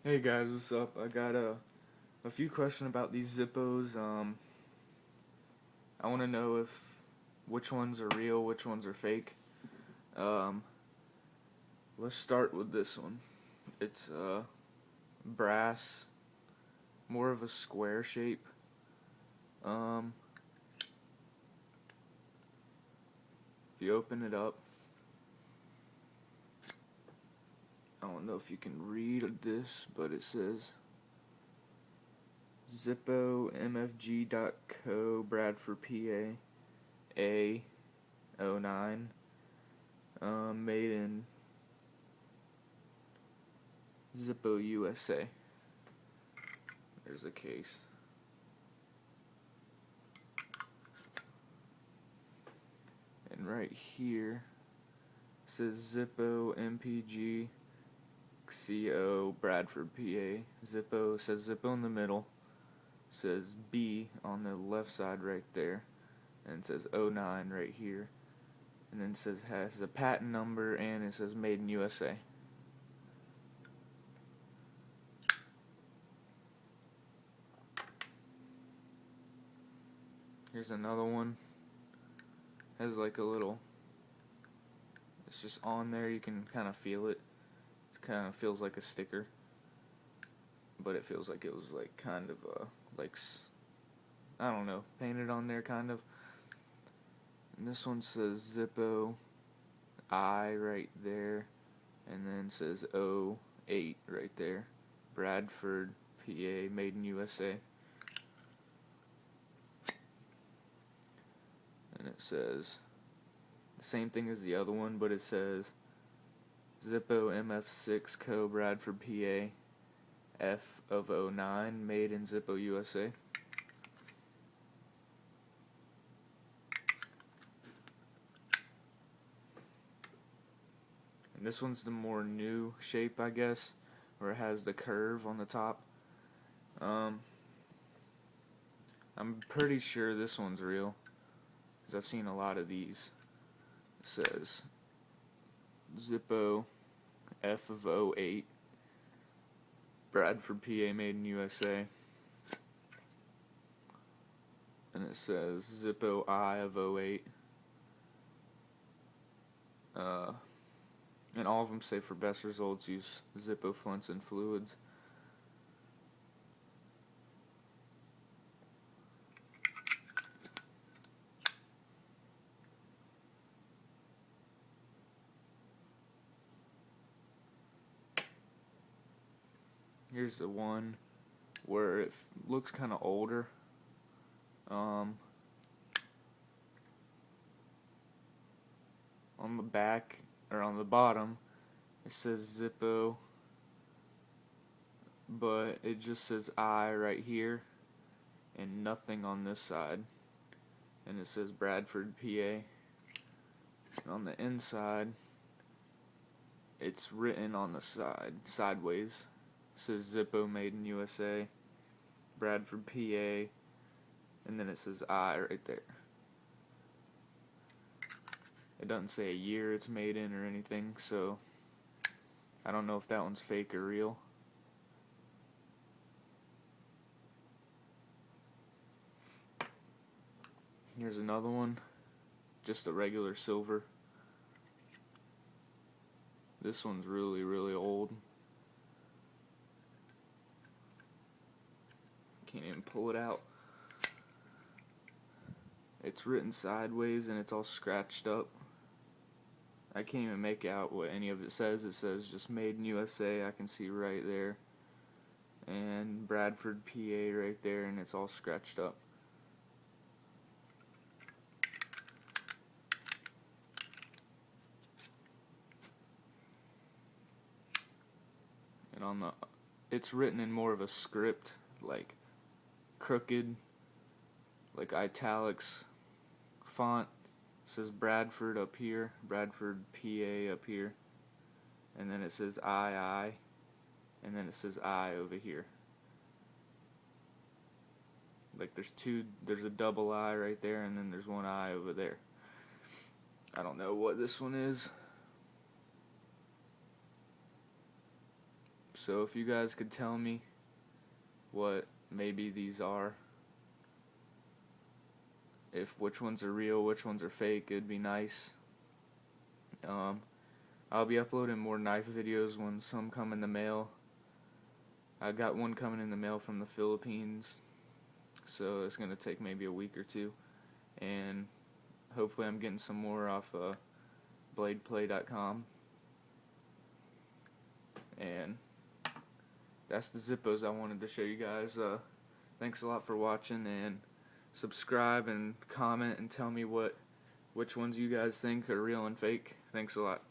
Hey guys, what's up? I got a few questions about these Zippos. I want to know if which ones are real, which ones are fake. Um, let's start with this one. It's brass, more of a square shape. Um, if you open it up, I don't know if you can read this, but it says Zippo MFG.co Bradford PA A09, made in Zippo USA. There's a case. And right here says Zippo MPG CO Bradford PA. Zippo says Zippo in the middle. Says B on the left side right there. And it says '09 right here. And then it says has a patent number and it says made in USA. Here's another one. Has like a little, it's just on there, you can kind of feel it. It kind of feels like a sticker, but it feels like it was like kind of like, I don't know, painted on there kind of. And this one says Zippo I right there, and then says '08 right there. Bradford, PA, made in USA. And it says the same thing as the other one, but it says Zippo MF6 Co. Bradford, PA, F of '09, made in Zippo USA. And this one's the more new shape, I guess, where it has the curve on the top. I'm pretty sure this one's real, because I've seen a lot of these. It says Zippo F of '08, Bradford, PA, made in USA. And it says Zippo I of '08. And all of them say for best results use Zippo fonts and fluids. Here's the one where it looks kind of older. On the back, or on the bottom, it says Zippo, but it just says I right here, and nothing on this side. And it says Bradford, PA. And on the inside, it's written on the side, sideways. It says Zippo, made in USA, Bradford, PA, and then it says I right there. It doesn't say a year it's made in or anything, so I don't know if that one's fake or real. Here's another one, just a regular silver. This one's really, really old. Can't even pull it out. It's written sideways and it's all scratched up. I can't even make out what any of it says. It says just made in USA, I can see right there. And Bradford, PA right there, and it's all scratched up. And on the, it's written in more of a script, like crooked, like italics font. It says Bradford up here, Bradford, PA up here, and then it says I, and then it says I over here. Like there's a double I right there, and then there's one I over there. I don't know what this one is. So if you guys could tell me what maybe these are, if which ones are real, which ones are fake, it'd be nice. I'll be uploading more knife videos when some come in the mail. I got one coming in the mail from the Philippines, so it's going to take maybe a week or two. And hopefully I'm getting some more off bladeplay.com. And that's the Zippos I wanted to show you guys. Thanks a lot for watching, and subscribe and comment and tell me which ones you guys think are real and fake. Thanks a lot.